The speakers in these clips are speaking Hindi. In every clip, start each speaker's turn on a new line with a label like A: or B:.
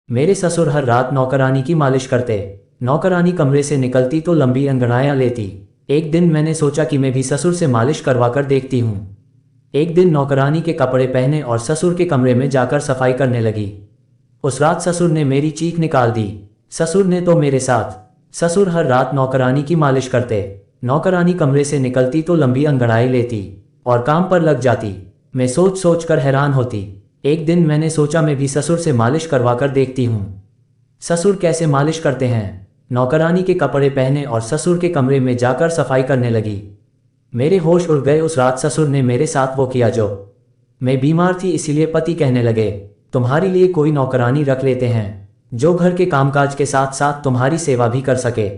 A: मेरे ससुर हर रात नौकरानी की मालिश करते। नौकरानी कमरे से निकलती तो लंबी अंगड़ाइयाँ लेती। एक दिन मैंने सोचा कि मैं भी ससुर से मालिश करवा कर देखती हूँ। एक दिन नौकरानी के कपड़े पहने और ससुर के कमरे में जाकर सफाई करने लगी। उस रात ससुर ने मेरी चीख निकाल दी। ससुर ने तो मेरे साथ। ससुर हर रात नौकरानी की मालिश करते। नौकरानी कमरे से निकलती तो लंबी अंगड़ाई लेती और काम पर लग जाती। मैं सोच सोच कर हैरान होती। एक दिन मैंने सोचा मैं भी ससुर से मालिश करवा कर देखती हूँ। ससुर कैसे मालिश करते हैं। नौकरानी के कपड़े पहने और ससुर के कमरे में जाकर सफाई करने लगी। मेरे होश उड़ गए। उस रात ससुर ने मेरे साथ वो किया जो। मैं बीमार थी, इसीलिए पति कहने लगे, तुम्हारे लिए कोई नौकरानी रख लेते हैं जो घर के कामकाज के साथ साथ तुम्हारी सेवा भी कर सके।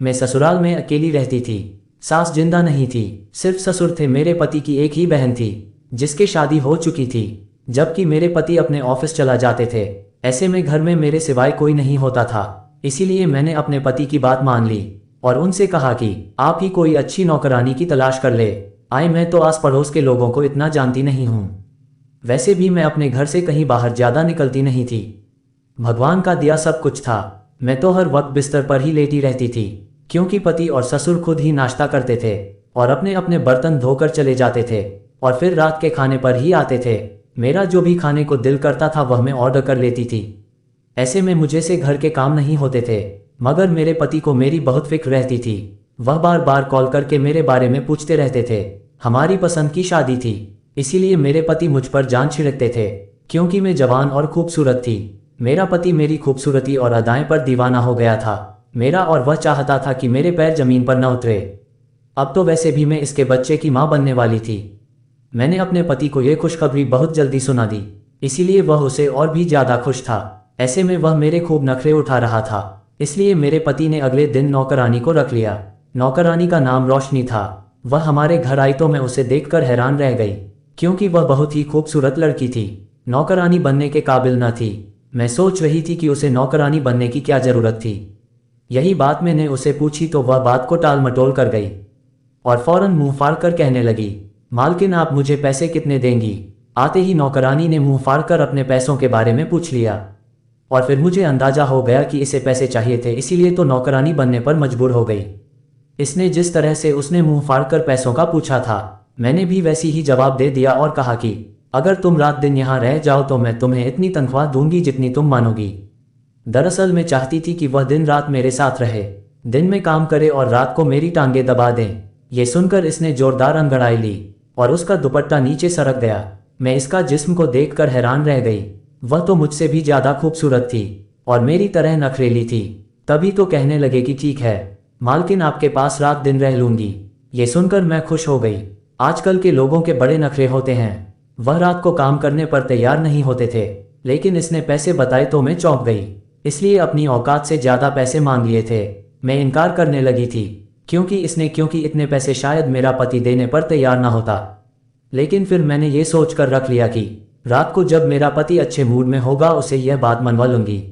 A: मैं ससुराल में अकेली रहती थी। सास जिंदा नहीं थी, सिर्फ ससुर थे। मेरे पति की एक ही बहन थी जिसकी शादी हो चुकी थी, जबकि मेरे पति अपने ऑफिस चला जाते थे। ऐसे में घर में मेरे सिवाय कोई नहीं होता था। इसीलिए मैंने अपने पति की बात मान ली और उनसे कहा कि आप ही कोई अच्छी नौकरानी की तलाश कर ले आए। मैं तो आस पड़ोस के लोगों को इतना जानती नहीं हूँ। वैसे भी मैं अपने घर से कहीं बाहर ज्यादा निकलती नहीं थी। भगवान का दिया सब कुछ था। मैं तो हर वक्त बिस्तर पर ही लेटी रहती थी, क्योंकि पति और ससुर खुद ही नाश्ता करते थे और अपने अपने बर्तन धोकर चले जाते थे और फिर रात के खाने पर ही आते थे। मेरा जो भी खाने को दिल करता था वह मैं ऑर्डर कर लेती थी। ऐसे में मुझे से घर के काम नहीं होते थे, मगर मेरे पति को मेरी बहुत फिक्र रहती थी। वह बार बार कॉल करके मेरे बारे में पूछते रहते थे। हमारी पसंद की शादी थी, इसीलिए मेरे पति मुझ पर जान छिड़कते थे, क्योंकि मैं जवान और खूबसूरत थी। मेरा पति मेरी खूबसूरती और अदाएं पर दीवाना हो गया था मेरा, और वह चाहता था कि मेरे पैर जमीन पर न उतरे। अब तो वैसे भी मैं इसके बच्चे की माँ बनने वाली थी। मैंने अपने पति को यह खुशखबरी बहुत जल्दी सुना दी, इसीलिए वह उसे और भी ज्यादा खुश था। ऐसे में वह मेरे खूब नखरे उठा रहा था, इसलिए मेरे पति ने अगले दिन नौकरानी को रख लिया। नौकरानी का नाम रोशनी था। वह हमारे घर आई तो मैं उसे देखकर हैरान रह गई, क्योंकि वह बहुत ही खूबसूरत लड़की थी। नौकरानी बनने के काबिल न थी। मैं सोच रही थी कि उसे नौकरानी बनने की क्या जरूरत थी। यही बात मैंने उसे पूछी तो वह बात को टाल मटोल कर गई और फौरन मुंह फाड़ कर कहने लगी, मालकिन आप मुझे पैसे कितने देंगी। आते ही नौकरानी ने मुंह फाड़कर अपने पैसों के बारे में पूछ लिया और फिर मुझे अंदाजा हो गया कि इसे पैसे चाहिए थे, इसीलिए तो नौकरानी बनने पर मजबूर हो गई। इसने जिस तरह से उसने मुंह फाड़कर पैसों का पूछा था, मैंने भी वैसी ही जवाब दे दिया और कहा कि अगर तुम रात दिन यहाँ रह जाओ तो मैं तुम्हें इतनी तनख्वाह दूंगी जितनी तुम मानोगी। दरअसल मैं चाहती थी कि वह दिन रात मेरे साथ रहे, दिन में काम करे और रात को मेरी टांगे दबा दें। ये सुनकर इसने जोरदार अंगड़ाई ली और उसका दुपट्टा नीचे सरक गया। मैं इसका जिस्म को देखकर हैरान रह गई। वह तो मुझसे भी ज्यादा खूबसूरत थी और मेरी तरह नखरेली थी। तभी तो कहने लगे कि ठीक है मालकिन, आपके पास रात दिन रह लूंगी। ये सुनकर मैं खुश हो गई। आजकल के लोगों के बड़े नखरे होते हैं। वह रात को काम करने पर तैयार नहीं होते थे, लेकिन इसने पैसे बताए तो मैं चौंक गई। इसलिए अपनी औकात से ज्यादा पैसे मांग लिए थे। मैं इनकार करने लगी थी, क्योंकि इतने पैसे शायद मेरा पति देने पर तैयार ना होता। लेकिन फिर मैंने ये सोच कर रख लिया कि रात को जब मेरा पति अच्छे मूड में होगा उसे यह बात मनवा लूंगी।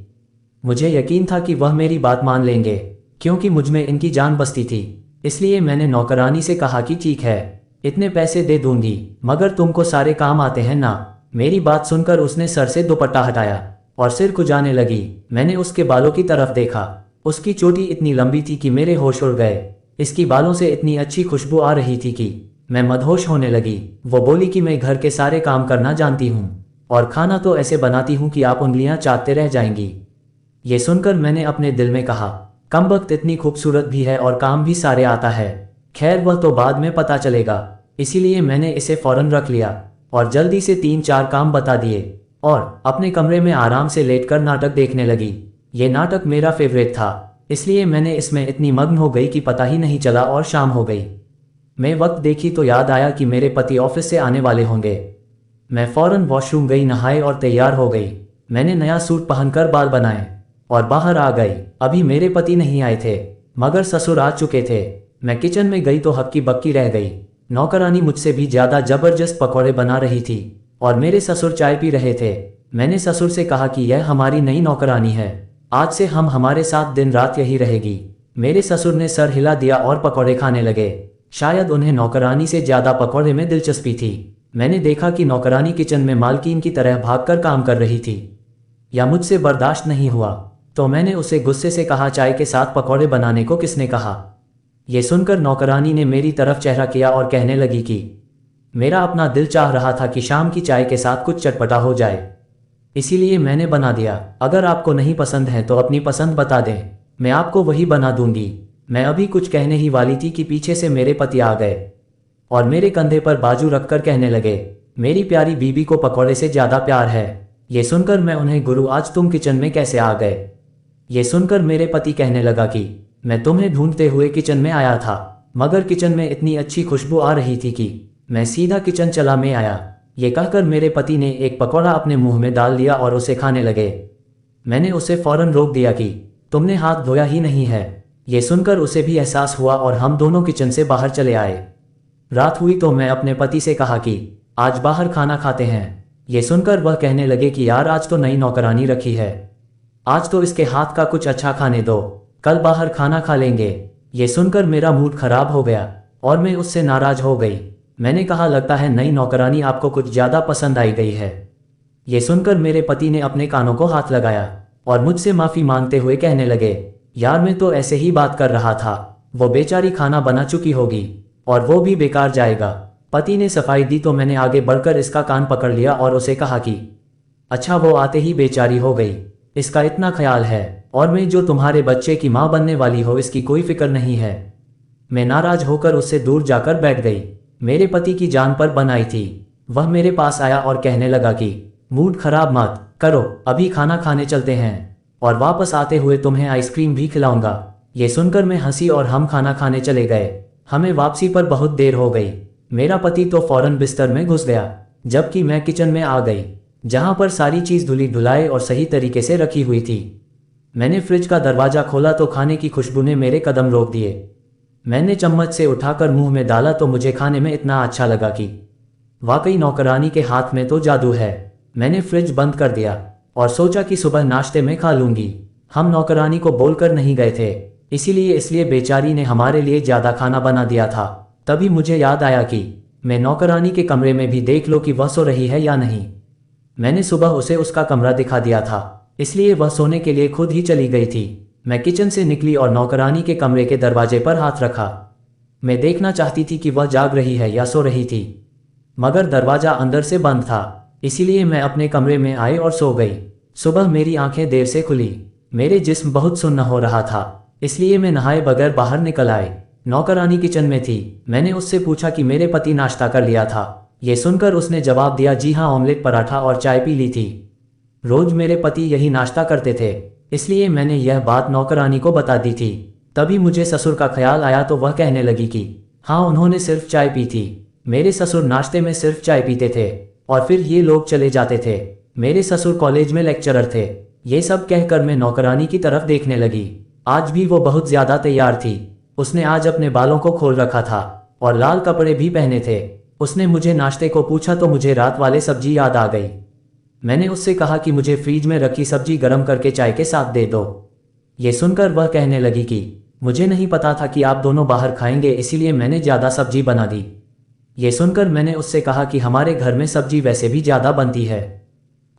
A: मुझे यकीन था कि वह मेरी बात मान लेंगे, क्योंकि मुझ में इनकी जान बसती थी। इसलिए मैंने नौकरानी से कहा कि ठीक है, इतने पैसे दे दूंगी, मगर तुमको सारे काम आते हैं ना। मेरी बात सुनकर उसने सर से दुपट्टा हटाया और सिर खुजाने लगी। मैंने उसके बालों की तरफ देखा। उसकी चोटी इतनी लंबी थी कि मेरे होश उड़ गए। इसकी बालों से इतनी अच्छी खुशबू आ रही थी कि मैं मदहोश होने लगी। वो बोली कि मैं घर के सारे काम करना जानती हूँ और खाना तो ऐसे बनाती हूँ कि आप उंगलियां चाटते रह जाएंगी। ये सुनकर मैंने अपने दिल में कहा, कमबख्त इतनी खूबसूरत भी है और काम भी सारे आता है। खैर वह तो बाद में पता चलेगा। इसीलिए मैंने इसे फौरन रख लिया और जल्दी से 3-4 काम बता दिए और अपने कमरे में आराम से लेटकर नाटक देखने लगी। ये नाटक मेरा फेवरेट था, इसलिए मैंने इसमें इतनी मग्न हो गई कि पता ही नहीं चला और शाम हो गई। मैं वक्त देखी तो याद आया कि मेरे पति ऑफिस से आने वाले होंगे। मैं फौरन वॉशरूम गई, नहाए और तैयार हो गई। मैंने नया सूट पहनकर बाल बनाए और बाहर आ गई। अभी मेरे पति नहीं आए थे, मगर ससुर आ चुके थे। मैं किचन में गई तो हक्की बक्की रह गई। नौकरानी मुझसे भी ज्यादा जबरदस्त पकौड़े बना रही थी और मेरे ससुर चाय पी रहे थे। मैंने ससुर से कहा कि यह हमारी नई नौकरानी है, आज से हम हमारे साथ दिन रात यही रहेगी। मेरे ससुर ने सर हिला दिया और पकौड़े खाने लगे। शायद उन्हें नौकरानी से ज्यादा पकौड़े में दिलचस्पी थी। मैंने देखा कि नौकरानी किचन में मालकिन की तरह भागकर काम कर रही थी। या मुझसे बर्दाश्त नहीं हुआ तो मैंने उसे गुस्से से कहा, चाय के साथ पकौड़े बनाने को किसने कहा? ये सुनकर नौकरानी ने मेरी तरफ चेहरा किया और कहने लगी कि मेरा अपना दिल चाह रहा था कि शाम की चाय के साथ कुछ चटपटा हो जाए, इसीलिए मैंने बना दिया। अगर आपको नहीं पसंद है तो अपनी पसंद बता दें, मैं आपको वही बना दूंगी। मैं अभी कुछ कहने ही वाली थी कि पीछे से मेरे पति आ गए और मेरे कंधे पर बाजू रखकर कहने लगे, मेरी प्यारी बीबी को पकौड़े से ज़्यादा प्यार है। ये सुनकर मैं उन्हें, गुरु आज तुम किचन में कैसे आ गए? ये सुनकर मेरे पति कहने लगा कि मैं तुम्हें ढूंढते हुए किचन में आया था, मगर किचन में इतनी अच्छी खुशबू आ रही थी कि मैं सीधा किचन चला में आया। ये कहकर मेरे पति ने एक पकौड़ा अपने मुंह में डाल लिया और उसे खाने लगे। मैंने उसे फौरन रोक दिया कि तुमने हाथ धोया ही नहीं है। ये सुनकर उसे भी एहसास हुआ और हम दोनों किचन से बाहर चले आए। रात हुई तो मैं अपने पति से कहा कि आज बाहर खाना खाते हैं। ये सुनकर वह कहने लगे कि यार आज तो नई नौकरानी रखी है, आज तो इसके हाथ का कुछ अच्छा खाने दो, कल बाहर खाना खा लेंगे। ये सुनकर मेरा मूड खराब हो गया और मैं उससे नाराज हो गई। मैंने कहा, लगता है नई नौकरानी आपको कुछ ज़्यादा पसंद आई गई है। ये सुनकर मेरे पति ने अपने कानों को हाथ लगाया और मुझसे माफ़ी मांगते हुए कहने लगे, यार मैं तो ऐसे ही बात कर रहा था, वो बेचारी खाना बना चुकी होगी और वो भी बेकार जाएगा। पति ने सफाई दी तो मैंने आगे बढ़कर इसका कान पकड़ लिया और उसे कहा कि अच्छा, वो आते ही बेचारी हो गई, इसका इतना ख्याल है, और मैं जो तुम्हारे बच्चे की माँ बनने वाली हो इसकी कोई फिक्र नहीं है। मैं नाराज होकर उससे दूर जाकर बैठ गई। मेरे पति की जान पर बन आई थी। वह मेरे पास आया और कहने लगा कि मूड खराब मत करो, अभी खाना खाने चलते हैं और वापस आते हुए तुम्हें आइसक्रीम भी खिलाऊंगा। ये सुनकर मैं हंसी और हम खाना खाने चले गए। हमें वापसी पर बहुत देर हो गई। मेरा पति तो फौरन बिस्तर में घुस गया, जबकि मैं किचन में आ गई, जहां पर सारी चीज़ धुली धुलाई और सही तरीके से रखी हुई थी। मैंने फ्रिज का दरवाज़ा खोला तो खाने की खुशबू ने मेरे कदम रोक दिए। मैंने चम्मच से उठाकर मुंह में डाला तो मुझे खाने में इतना अच्छा लगा कि वाकई नौकरानी के हाथ में तो जादू है। मैंने फ्रिज बंद कर दिया और सोचा कि सुबह नाश्ते में खा लूंगी। हम नौकरानी को बोलकर नहीं गए थे, इसलिए बेचारी ने हमारे लिए ज़्यादा खाना बना दिया था। तभी मुझे याद आया कि मैं नौकरानी के कमरे में भी देख लो कि वह सो रही है या नहीं। मैंने सुबह उसे उसका कमरा दिखा दिया था, इसलिए वह सोने के लिए खुद ही चली गई थी। मैं किचन से निकली और नौकरानी के कमरे के दरवाजे पर हाथ रखा। मैं देखना चाहती थी कि वह जाग रही है या सो रही थी, मगर दरवाज़ा अंदर से बंद था, इसीलिए मैं अपने कमरे में आई और सो गई। सुबह मेरी आंखें देर से खुली। मेरे जिस्म बहुत सुन्न हो रहा था, इसलिए मैं नहाए बगैर बाहर निकल आई। नौकरानी किचन में थी। मैंने उससे पूछा कि मेरे पति नाश्ता कर लिया था। ये सुनकर उसने जवाब दिया, जी हाँ, ऑमलेट, पराठा और चाय पी ली थी। रोज मेरे पति यही नाश्ता करते थे, इसलिए मैंने यह बात नौकरानी को बता दी थी। तभी मुझे ससुर का ख्याल आया तो वह कहने लगी कि हाँ, उन्होंने सिर्फ चाय पी थी। मेरे ससुर नाश्ते में सिर्फ चाय पीते थे और फिर ये लोग चले जाते थे। मेरे ससुर कॉलेज में लेक्चरर थे। ये सब कहकर मैं नौकरानी की तरफ देखने लगी। आज भी वो बहुत ज्यादा तैयार थी। उसने आज अपने बालों को खोल रखा था और लाल कपड़े भी पहने थे। उसने मुझे नाश्ते को पूछा तो मुझे रात वाले सब्जी याद आ गई। मैंने उससे कहा कि मुझे फ्रिज में रखी सब्जी गर्म करके चाय के साथ दे दो। ये सुनकर वह कहने लगी कि मुझे नहीं पता था कि आप दोनों बाहर खाएंगे, इसीलिए मैंने ज़्यादा सब्जी बना दी। ये सुनकर मैंने उससे कहा कि हमारे घर में सब्जी वैसे भी ज़्यादा बनती है,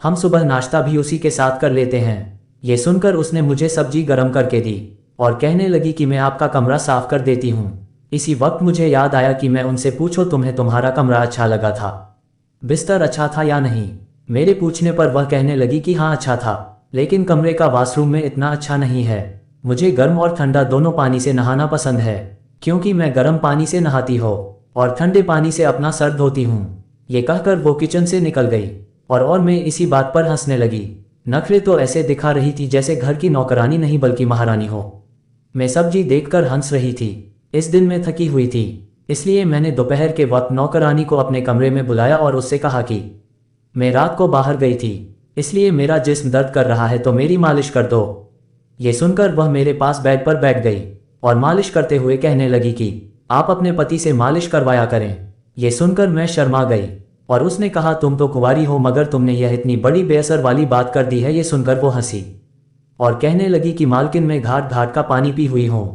A: हम सुबह नाश्ता भी उसी के साथ कर लेते हैं। ये सुनकर उसने मुझे सब्जी गर्म करके दी और कहने लगी कि मैं आपका कमरा साफ कर देती हूँ। इसी वक्त मुझे याद आया कि मैं उनसे पूछो, तुम्हें तुम्हारा कमरा अच्छा लगा था? बिस्तर अच्छा था या नहीं? मेरे पूछने पर वह कहने लगी कि हाँ, अच्छा था, लेकिन कमरे का वॉशरूम में इतना अच्छा नहीं है। मुझे गर्म और ठंडा दोनों पानी से नहाना पसंद है, क्योंकि मैं गर्म पानी से नहाती हूँ और ठंडे पानी से अपना सर धोती हूँ। ये कहकर वो किचन से निकल गई और मैं इसी बात पर हंसने लगी। नखरे तो ऐसे दिखा रही थी जैसे घर की नौकरानी नहीं बल्कि महारानी हो। मैं सब्जी देखकर हंस रही थी। इस दिन मैं थकी हुई थी, इसलिए मैंने दोपहर के वक्त नौकरानी को अपने कमरे में बुलाया और उससे कहा कि मैं रात को बाहर गई थी, इसलिए मेरा जिस्म दर्द कर रहा है तो मेरी मालिश कर दो। ये सुनकर वह मेरे पास बेड पर बैठ गई और मालिश करते हुए कहने लगी कि आप अपने पति से मालिश करवाया करें। ये सुनकर मैं शर्मा गई और उसने कहा, तुम तो कुंवारी हो मगर तुमने यह इतनी बड़ी बेअसर वाली बात कर दी है। ये सुनकर वो हंसी और कहने लगी कि मालकिन, मैं घाट घाट का पानी पी हुई हूँ।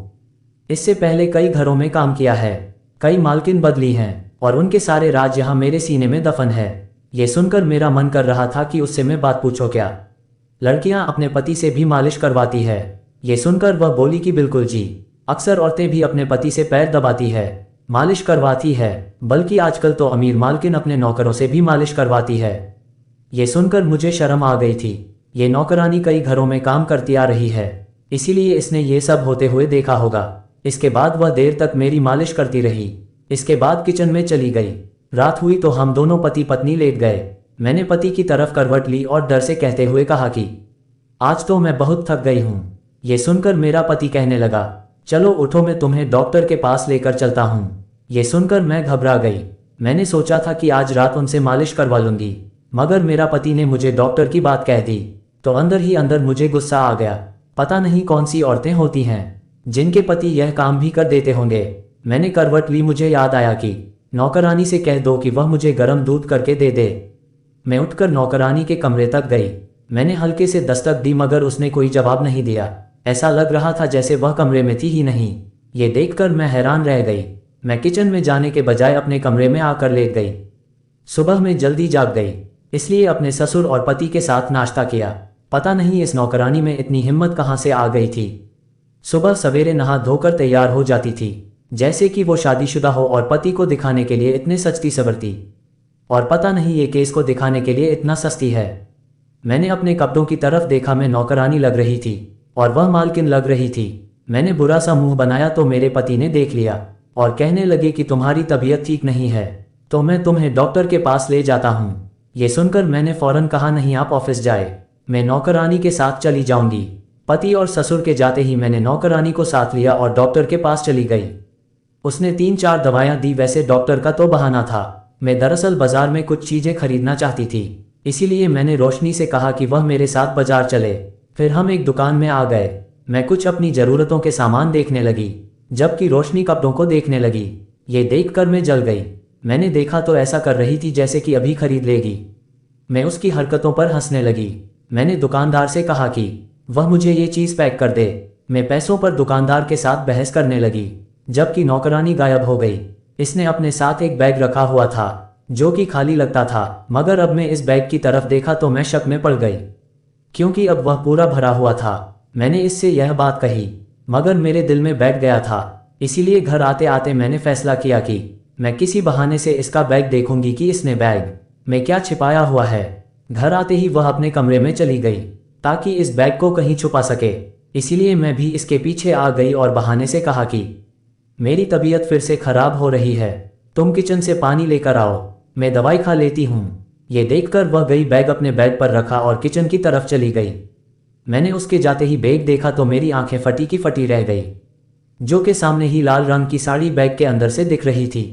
A: इससे पहले कई घरों में काम किया है, कई मालकिन बदली हैं और उनके सारे राज यहाँ मेरे सीने में दफन है। ये सुनकर मेरा मन कर रहा था कि उससे मैं बात पूछो क्या। लड़कियां अपने पति से भी मालिश करवाती है। ये सुनकर वह बोली कि बिल्कुल जी, अक्सर औरतें भी अपने पति से पैर दबाती है, मालिश करवाती है, बल्कि आजकल तो अमीर मालकिन अपने नौकरों से भी मालिश करवाती है। ये सुनकर मुझे शर्म आ गई थी। ये नौकरानी कई घरों में काम करती आ रही है, इसीलिए इसने ये सब होते हुए देखा होगा। इसके बाद वह देर तक मेरी मालिश करती रही। इसके बाद किचन में चली गई। रात हुई तो हम दोनों पति पत्नी लेट गए। मैंने पति की तरफ करवट ली और डर से कहते हुए कहा कि आज तो मैं बहुत थक गई हूँ। ये सुनकर मेरा पति कहने लगा, चलो उठो, मैं तुम्हें डॉक्टर के पास लेकर चलता हूँ। ये सुनकर मैं घबरा गई। मैंने सोचा था कि आज रात उनसे मालिश करवा लूंगी, मगर मेरा पति ने मुझे डॉक्टर की बात कह दी तो अंदर ही अंदर मुझे गुस्सा आ गया। पता नहीं कौन सी औरतें होती हैं जिनके पति यह काम भी कर देते होंगे। मैंने करवट ली। मुझे याद आया कि नौकरानी से कह दो कि वह मुझे गर्म दूध करके दे दे। मैं उठकर नौकरानी के कमरे तक गई। मैंने हल्के से दस्तक दी, मगर उसने कोई जवाब नहीं दिया। ऐसा लग रहा था जैसे वह कमरे में थी ही नहीं। ये देखकर मैं हैरान रह गई। मैं किचन में जाने के बजाय अपने कमरे में आकर लेट गई। सुबह में जल्दी जाग गई, इसलिए अपने ससुर और पति के साथ नाश्ता किया। पता नहीं इस नौकरानी में इतनी हिम्मत कहाँ से आ गई थी। सुबह सवेरे नहा धोकर तैयार हो जाती थी, जैसे कि वो शादीशुदा हो, और पति को दिखाने के लिए इतने सजती सवरती, और पता नहीं ये केस को दिखाने के लिए इतना सस्ती है। मैंने अपने कपड़ों की तरफ देखा। मैं नौकरानी लग रही थी और वह मालकिन लग रही थी। मैंने बुरा सा मुंह बनाया तो मेरे पति ने देख लिया और कहने लगे कि तुम्हारी तबीयत ठीक नहीं है, तो मैं तुम्हें डॉक्टर के पास ले जाता हूँ। ये सुनकर मैंने फौरन कहा, नहीं, आप ऑफिस जाए, मैं नौकरानी के साथ चली जाऊंगी। पति और ससुर के जाते ही मैंने नौकरानी को साथ लिया और डॉक्टर के पास चली गई। उसने 3-4 दवाइयाँ दी। वैसे डॉक्टर का तो बहाना था, मैं दरअसल बाजार में कुछ चीज़ें खरीदना चाहती थी, इसीलिए मैंने रोशनी से कहा कि वह मेरे साथ बाजार चले। फिर हम एक दुकान में आ गए। मैं कुछ अपनी ज़रूरतों के सामान देखने लगी, जबकि रोशनी कपड़ों को देखने लगी। ये देखकर मैं जल गई। मैंने देखा तो ऐसा कर रही थी जैसे कि अभी खरीद लेगी। मैं उसकी हरकतों पर हंसने लगी। मैंने दुकानदार से कहा कि वह मुझे ये चीज़ पैक कर दे। मैं पैसों पर दुकानदार के साथ बहस करने लगी, जबकि नौकरानी गायब हो गई। इसने अपने साथ एक बैग रखा हुआ था जो कि खाली लगता था, मगर अब मैं इस बैग की तरफ देखा तो मैं शक में पड़ गई, क्योंकि अब वह पूरा भरा हुआ था। मैंने इससे यह बात कही, मगर मेरे दिल में बैठ गया था। इसीलिए घर आते आते मैंने फैसला किया कि मैं किसी बहाने से इसका बैग देखूंगी कि इसने बैग में क्या छिपाया हुआ है। घर आते ही वह अपने कमरे में चली गई ताकि इस बैग को कहीं छुपा सके। इसीलिए मैं भी इसके पीछे आ गई और बहाने से कहा कि मेरी तबीयत फिर से खराब हो रही है, तुम किचन से पानी लेकर आओ, मैं दवाई खा लेती हूँ। ये देखकर वह गई, बैग अपने बेड पर रखा और किचन की तरफ चली गई। मैंने उसके जाते ही बैग देखा तो मेरी आंखें फटी की फटी रह गई, जो कि सामने ही लाल रंग की साड़ी बैग के अंदर से दिख रही थी।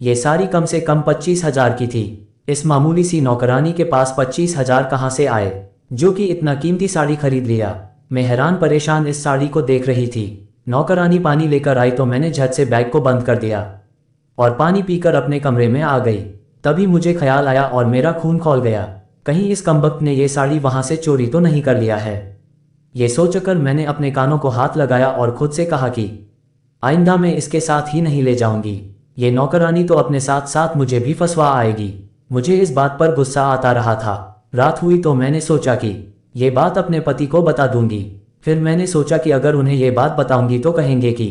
A: ये साड़ी कम से कम 25,000 की थी। इस मामूली सी नौकरानी के पास 25,000 कहाँ से आए, जो कि इतना कीमती साड़ी खरीद लिया। मैं हैरान परेशान इस साड़ी को देख रही थी। नौकरानी पानी लेकर आई तो मैंने झट से बैग को बंद कर दिया और पानी पीकर अपने कमरे में आ गई। तभी मुझे ख्याल आया और मेरा खून खौल गया, कहीं इस कमबख्त ने ये साड़ी वहां से चोरी तो नहीं कर लिया है। ये सोचकर मैंने अपने कानों को हाथ लगाया और खुद से कहा कि आइंदा मैं इसके साथ ही नहीं ले जाऊंगी। ये नौकरानी तो अपने साथ साथ मुझे भी फंसवा आएगी। मुझे इस बात पर गुस्सा आता रहा था। रात हुई तो मैंने सोचा कि ये बात अपने पति को बता दूंगी। फिर मैंने सोचा कि अगर उन्हें ये बात बताऊंगी तो कहेंगे कि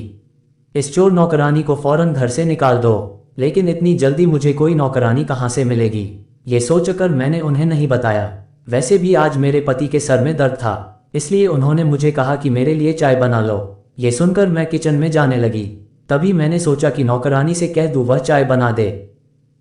A: इस चोर नौकरानी को फौरन घर से निकाल दो, लेकिन इतनी जल्दी मुझे कोई नौकरानी कहाँ से मिलेगी। ये सोचकर मैंने उन्हें नहीं बताया। वैसे भी आज मेरे पति के सर में दर्द था, इसलिए उन्होंने मुझे कहा कि मेरे लिए चाय बना लो। ये सुनकर मैं किचन में जाने लगी। तभी मैंने सोचा कि नौकरानी से कह दूं वह चाय बना दे।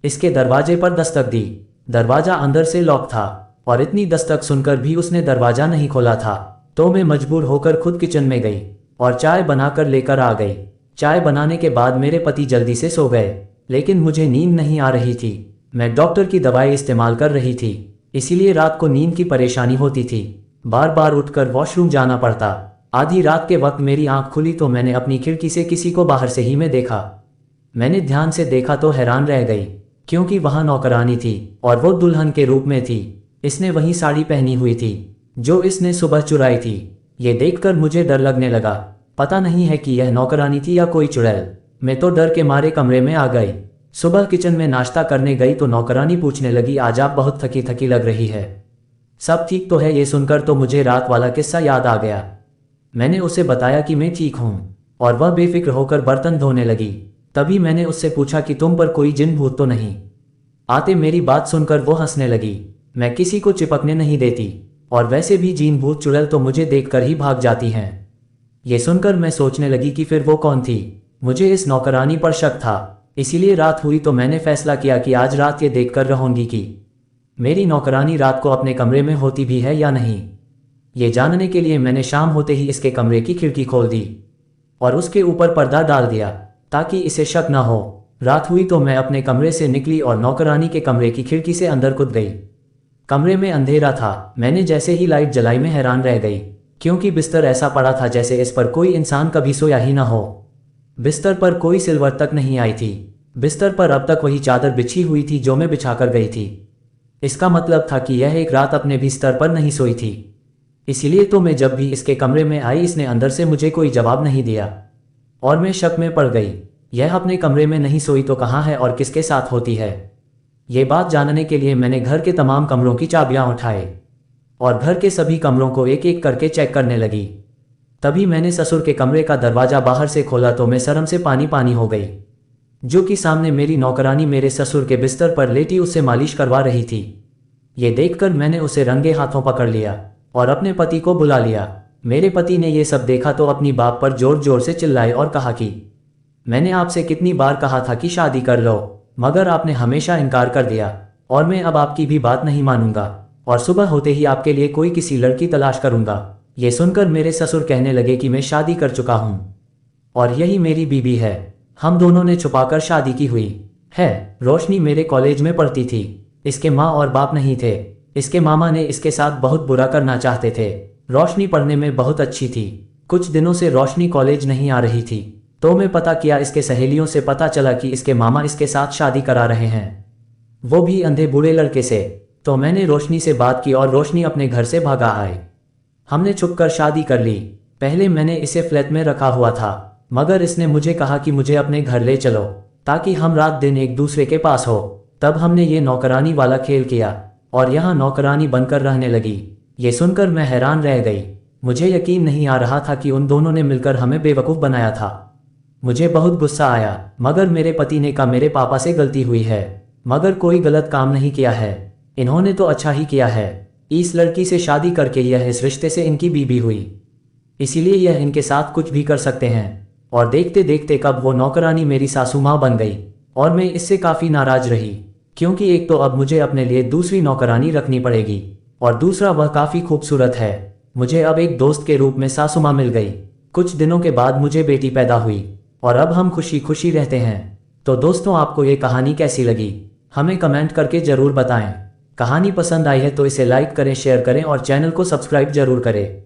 A: इसके दरवाजे पर दस्तक दी। दरवाजा अंदर से लॉक था और इतनी दस्तक सुनकर भी उसने दरवाजा नहीं खोला था, तो मैं मजबूर होकर खुद किचन में गई और चाय बनाकर लेकर आ गई। चाय बनाने के बाद मेरे पति जल्दी से सो गए, लेकिन मुझे नींद नहीं आ रही थी। मैं डॉक्टर की दवाई इस्तेमाल कर रही थी, इसीलिए रात को नींद की परेशानी होती थी। बार बार उठकर वॉशरूम जाना पड़ता। आधी रात के वक्त मेरी आंख खुली तो मैंने अपनी खिड़की से किसी को बाहर से ही में देखा। मैंने ध्यान से देखा तो हैरान रह गई, क्योंकि वहां नौकरानी थी और वो दुल्हन के रूप में थी। इसने वही साड़ी पहनी हुई थी जो इसने सुबह चुराई थी। ये देखकर मुझे डर लगने लगा। पता नहीं है कि यह नौकरानी थी या कोई चुड़ैल। मैं तो डर के मारे कमरे में आ गई। सुबह किचन में नाश्ता करने गई तो नौकरानी पूछने लगी, आज आप बहुत थकी थकी लग रही है, सब ठीक तो है? ये सुनकर तो मुझे रात वाला किस्सा याद आ गया। मैंने उसे बताया कि मैं ठीक हूँ और वह बेफिक्र होकर बर्तन धोने लगी। तभी मैंने उससे पूछा कि तुम पर कोई जिन भूत तो नहीं आते? मेरी बात सुनकर वो हंसने लगी। मैं किसी को चिपकने नहीं देती और वैसे भी जिन भूत चुड़ैल तो मुझे देखकर ही भाग जाती हैं। ये सुनकर मैं सोचने लगी कि फिर वो कौन थी। मुझे इस नौकरानी पर शक था, इसीलिए रात हुई तो मैंने फैसला किया कि आज रात ये देखकर रहूंगी कि मेरी नौकरानी रात को अपने कमरे में होती भी है या नहीं। ये जानने के लिए मैंने शाम होते ही इसके कमरे की खिड़की खोल दी और उसके ऊपर पर्दा डाल दिया ताकि इसे शक न हो। रात हुई तो मैं अपने कमरे से निकली और नौकरानी के कमरे की खिड़की से अंदर कूद गई। कमरे में अंधेरा था। मैंने जैसे ही लाइट जलाई मैं हैरान रह गई, क्योंकि बिस्तर ऐसा पड़ा था जैसे इस पर कोई इंसान कभी सोया ही ना हो। बिस्तर पर कोई सिलवट तक नहीं आई थी। बिस्तर पर अब तक वही चादर बिछी हुई थी जो मैं बिछाकर गई थी। इसका मतलब था कि यह एक रात अपने बिस्तर पर नहीं सोई थी। इसीलिए तो मैं जब भी इसके कमरे में आई इसने अंदर से मुझे कोई जवाब नहीं दिया और मैं शक में पड़ गई। यह अपने कमरे में नहीं सोई तो कहाँ है और किसके साथ होती है? ये बात जानने के लिए मैंने घर के तमाम कमरों की चाबियां उठाए और घर के सभी कमरों को एक एक करके चेक करने लगी। तभी मैंने ससुर के कमरे का दरवाजा बाहर से खोला तो मैं शर्म से पानी पानी हो गई, जो कि सामने मेरी नौकरानी मेरे ससुर के बिस्तर पर लेटी उससे मालिश करवा रही थी। ये देखकर मैंने उसे रंगे हाथों पकड़ लिया और अपने पति को बुला लिया। मेरे पति ने यह सब देखा तो अपनी बात पर जोर जोर से चिल्लाए और कहा कि मैंने आपसे कितनी बार कहा था कि शादी कर लो, मगर आपने हमेशा इनकार कर दिया और मैं अब आपकी भी बात नहीं मानूंगा और सुबह होते ही आपके लिए कोई किसी लड़की तलाश करूंगा। ये सुनकर मेरे ससुर कहने लगे कि मैं शादी कर चुका हूं और यही मेरी बीबी है। हम दोनों ने छुपाकर शादी की हुई है। रोशनी मेरे कॉलेज में पढ़ती थी। इसके माँ और बाप नहीं थे। इसके मामा ने इसके साथ बहुत बुरा करना चाहते थे। रोशनी पढ़ने में बहुत अच्छी थी। कुछ दिनों से रोशनी कॉलेज नहीं आ रही थी तो मैं पता किया। इसके सहेलियों से पता चला कि इसके मामा इसके साथ शादी करा रहे हैं, वो भी अंधे बूढ़े लड़के से। तो मैंने रोशनी से बात की और रोशनी अपने घर से भागा आए। हमने छुपकर शादी कर ली। पहले मैंने इसे फ्लैट में रखा हुआ था, मगर इसने मुझे कहा कि मुझे अपने घर ले चलो ताकि हम रात दिन एक दूसरे के पास हो। तब हमने ये नौकरानी वाला खेल किया और यहाँ नौकरानी बनकर रहने लगी। ये सुनकर मैं हैरान रह गई। मुझे यकीन नहीं आ रहा था कि उन दोनों ने मिलकर हमें बेवकूफ़ बनाया था। मुझे बहुत गुस्सा आया, मगर मेरे पति ने कहा मेरे पापा से गलती हुई है, मगर कोई गलत काम नहीं किया है। इन्होंने तो अच्छा ही किया है। इस लड़की से शादी करके यह इस रिश्ते से इनकी बीबी हुई, इसीलिए यह इनके साथ कुछ भी कर सकते हैं। और देखते देखते कब वो नौकरानी मेरी सासू माँ बन गई और मैं इससे काफ़ी नाराज रही, क्योंकि एक तो अब मुझे अपने लिए दूसरी नौकरानी रखनी पड़ेगी और दूसरा वह काफ़ी खूबसूरत है। मुझे अब एक दोस्त के रूप में सासू माँ मिल गई। कुछ दिनों के बाद मुझे बेटी पैदा हुई और अब हम खुशी खुशी रहते हैं। तो दोस्तों, आपको ये कहानी कैसी लगी हमें कमेंट करके ज़रूर बताएं। कहानी पसंद आई है तो इसे लाइक करें, शेयर करें और चैनल को सब्सक्राइब जरूर करें।